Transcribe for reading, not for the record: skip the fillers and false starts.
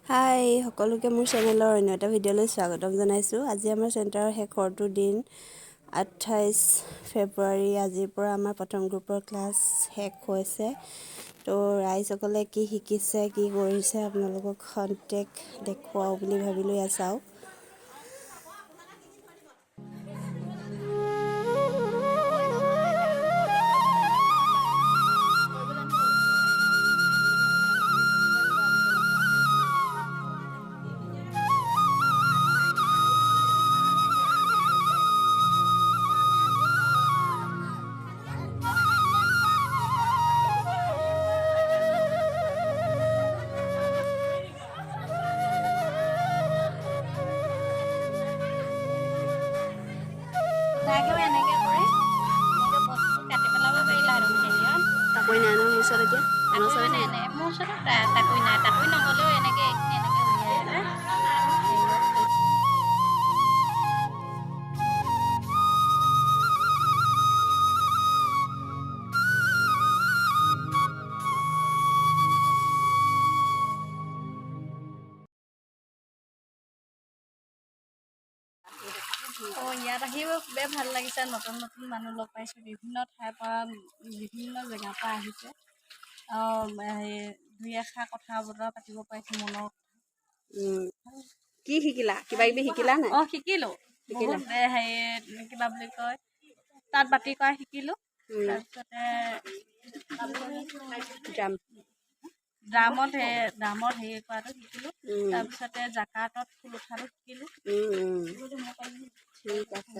হাই সকলোকে মোৰ চেনেলৰ অন্য এটা ভিডিঅ'লৈ স্বাগতম জনাইছোঁ। আজি আমাৰ চেণ্টাৰৰ শেষৰটো দিন 28 ফেব্ৰুৱাৰী। আজিৰ পৰা আমাৰ প্ৰথম গ্ৰুপৰ ক্লাছ শেষ হৈছে। তো ৰাইজসকলে কি শিকিছে কি কৰিছে আপোনালোকক খন্তেক দেখুৱাওঁ বুলি ভাবিলোঁ। এয়া চাওক। এনেকৈ কৰে এনেকৈ বস্তু কাটি পেলাব পাৰিলা আৰু হেৰিয়ত তাকৈ নাই নহয় মোৰ ওচৰত এতিয়া তাকৈ মানে এনে মোৰ ওচৰত তাকৈ নাই, তাকৈ নহ'লেও এনেকৈ এইখিনি এনেকৈ উলিয়াই হেৰিয়ত ইয়াত আহিও খুবেই ভাল লাগিছে। নতুন নতুন মানুহ লগ পাইছোঁ, বিভিন্ন ঠাইৰ পৰা বিভিন্ন জেগাৰ পৰা আহিছে। দুই এষাৰ কথা বতৰা পাতিব পাৰিছোঁ মনৰ। কি শিকিলা? কিবা কিবি শিকিলা নাই? শিকিলোঁ বহুত। হেৰি কিবা বুলি কয় তাঁত বাতি কৰা শিকিলোঁ। তাৰপিছতে ড্ৰামত হেৰি কৰাটো শিকিলোঁ। তাৰপিছতে জাকাৰ্টত ফুল উঠাটো শিকিলোঁ। ঠিক আছে।